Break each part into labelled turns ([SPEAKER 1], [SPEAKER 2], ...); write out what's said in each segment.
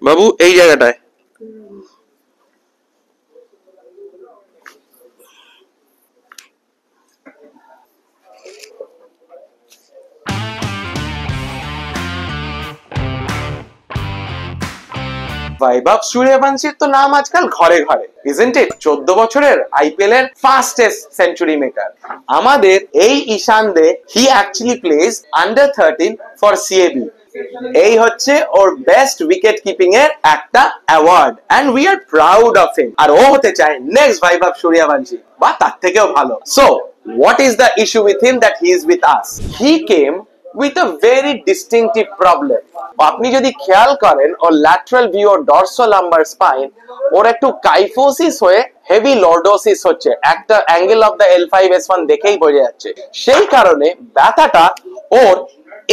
[SPEAKER 1] বাবু এই জায়গাটায়
[SPEAKER 2] বৈভব সূর্যবংশীর তো নাম আজকাল ঘরে ঘরে, ইজন্ট ইট? 14 বছরের আইপিএল এর ফাস্টেস্ট সেঞ্চুরি মেকার আমাদের এই Ishan De. He actually plays under 13 for CAB. এই হচ্ছে ওর বেস্ট উইকেট কিপিং এর একটা award and we are proud of him. আর ও হতে চায় নেক্সট বৈভব সূর্যবংশী বা তার থেকেও ভালো। So what is the issue with him that he is with us? He came with a very distinctive problem. আপনি যদি খেয়াল করেন ওর ল্যাটারাল ভিউ ও ডরসাল লাম্বার স্পাইন ওর একটু কাইফোসিস হয়ে হেভি লর্ডোসিস হচ্ছে, একটা অ্যাঙ্গেল অফ দ্য L5S1 দেখেই বোঝা যাচ্ছে। সেই কারণে ব্যথাটা ওর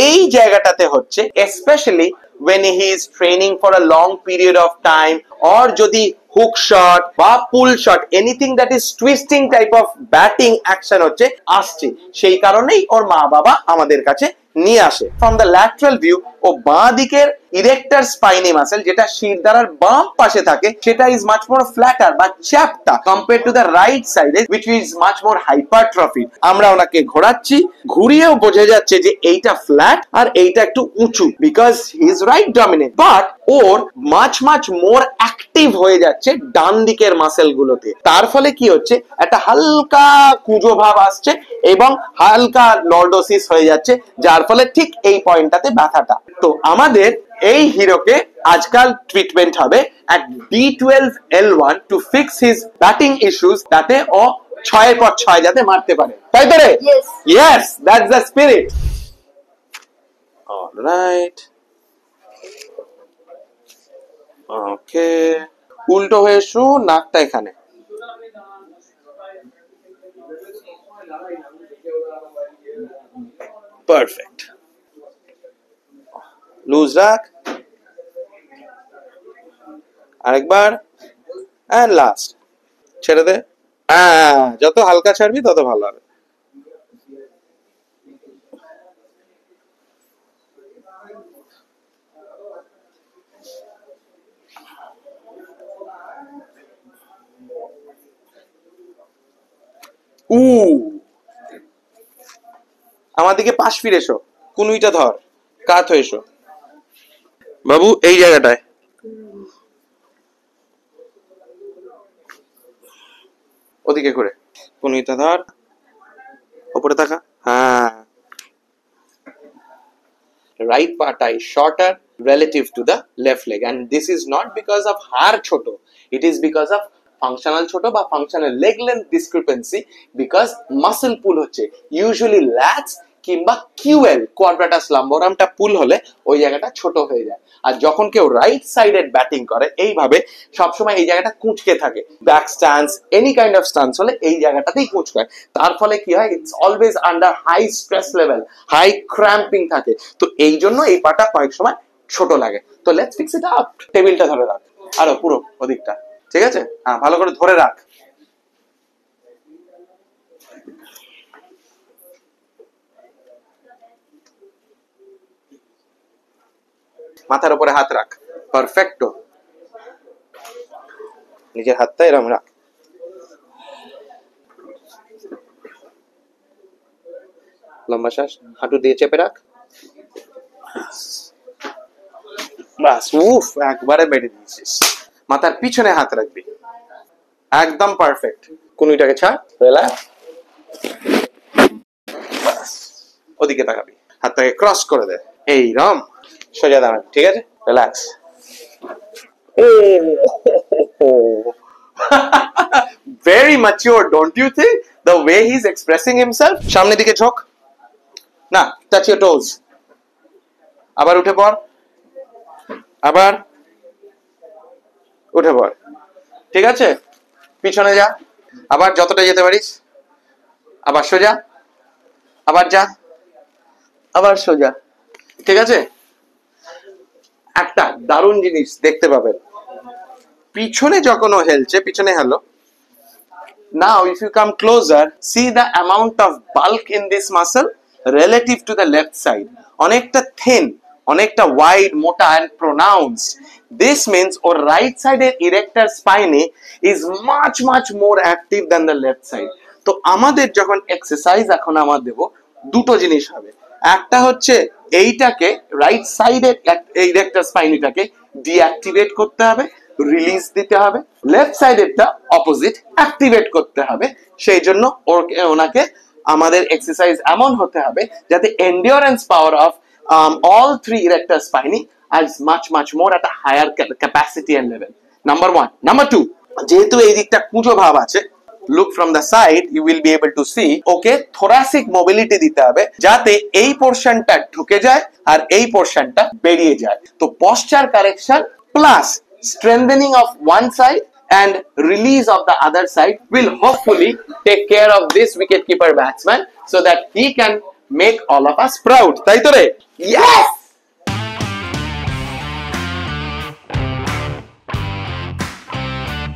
[SPEAKER 2] এই জায়গাটাতে হচ্ছে, specially when he is training for a long period of time, or যদি hook shot বা pull shot, anything that is twisting type of batting action হচ্ছে আসছে, সেই কারণেই ওর মা বাবা আমাদের কাছে নিয়ে আসে। ফ্রম দ্য ল্যাটারাল ভিউ ও বাঁ দিকের ইরেক্টর স্পাইনি মাসেল যেটা শিরদাঁড়ার বাম পাশে থাকে সেটা ইজ মাচ মোর ফ্ল্যাটার বা চ্যাপ্টা কম্পেয়ার টু দ্য রাইট সাইডে which is much more hypertrophy. আমরা ওনাকে ঘোরাচ্ছি, ঘুরিয়েও বোঝা যাচ্ছে যে এইটা ফ্ল্যাট আর এইটা একটু উঁচু, because he is right dominant. But or much more active হয়ে যাচ্ছে ডান দিকের মাসেল গুলোতে। তার ফলে কি হচ্ছে, একটা হালকা কুঁজো ভাব আসছে এবং হালকা লর্ডোসিস হয়ে যাচ্ছে, যার ফলে ঠিক এই পয়েন্টটাতে ব্যথাটা। তো আমাদের এই হিরোকে আজকাল ট্রিটমেন্ট হবে at B12L1 to fix his batting issues, যাতে ও 6 পর 6 যাতে মারতে পারে, তাই তো রে? Yes, that's the spirit. All right. Okay. উল্টো হয়ে শু, নাকটা এখানে। পারফেক্ট। লুজ রাখ, আরেকবার, এন্ড লাস্ট। ছেড়ে দে। যত হালকা ছাড়বি তত ভালো হবে। আমার দিকে পাশ ফিরে এসো, কুনুইটা ধর, কাত হয়ে এসো।
[SPEAKER 1] বাবু এই জায়গাটায়
[SPEAKER 2] ওদিকে করে কুনুইটা ধর, উপরে থাকা। হ্যাঁ, right pata is shorter relative to the left leg, and this is not because of haar choto, it is because of functional choto বা functional leg length discrepancy, because muscle pull হচ্ছে usually lats কিংবা QL quadratus lumborumটা পুল হলে ওই জায়গাটা ছোট হয়ে যায়। আর যখন কেউ রাইট সাইডেড ব্যাটিং করে এইভাবে সবসময় এই জায়গাটা কুঁচকে থাকে, back stance any kind of stance হলে এই জায়গাটাতেই কুঁচকায়। তার ফলে কি হয়, it's always under high stress level, high cramping থাকে। তো এই জন্য এই পাটা কয়েক সময় ছোট লাগে। তো লেটস ফিক্স ইট আপ। টেবিলটা ধরে রাখ, আরো পুরো ওদিকটা, ঠিক আছে? হ্যাঁ, ভালো করে ধরে রাখ। মাথার উপরে হাত রাখ, পারফেক্টো। নিজের হাতটা এরকম রাখ, লম্বা শ্বাস, হাঁটু দিয়ে চেপে রাখ, বাস। উফ, একবারে বেড়ে দিয়েছিস। মাথার পিছনে হাত রাখবি, একদম পারফেক্ট। কুনুইটাকে ছাড়, রিল্যাক্স, বাস। ওদিকে তাকাবি, হাতটাকে ক্রস করে দে, এইরকম সোজা দাঁড়ান, ঠিক আছে? Relax. Very mature, don't you think? The way he's expressing himself. সামনের দিকে ঝোঁক, না, touch your toes. আবার উঠে পড়, আবার উঠে পড়, ঠিক আছে? পিছনে যা, আবার যতটা যেতে পারিস, আবার সোজা, আবার যা, আবার সোজা, ঠিক আছে? একটা দারুণ জিনিস দেখতে পাবেন, পিছনে যখন ও হেলছে, পিছনে hello. Now if you come closer, see the amount of bulk in this muscle relative to the left side. অনেকটা thin, অনেকটা wide, মোটা and pronounced, This means or right sided erector spine is much more active than the left side. তো আমাদের যখন exercise এখন আমরা দেব, দুটো জিনিস হবে। একটা হচ্ছে এইটাকে রাইট সাইডের ইরেক্টার স্পাইনটাকে ডিঅ্যাক্টিভেট করতে হবে, রিলিজ দিতে হবে। লেফট সাইডেরটা অপোজিট অ্যাক্টিভেট করতে হবে। সেই জন্য ওনাকে আমাদের এক্সারসাইজ এমন হতে হবে যাতে endurance power of all three erector spinae is much more at a higher capacity and level. Number 1. Number 2, যেহেতু এই দিকটা কুঁজো ভাব আছে, look from the side, you will be able to see, okay, thoracic mobility দিতে হবে যাতে এই পোরশনটা ঢুকে যায় আর এই পোরশনটা বেরিয়ে যায়। তো posture correction plus strengthening of one side and release of the other side will hopefully take care of this wicketkeeper batsman so that he can make all of us proud. তাই তো রে? Yes!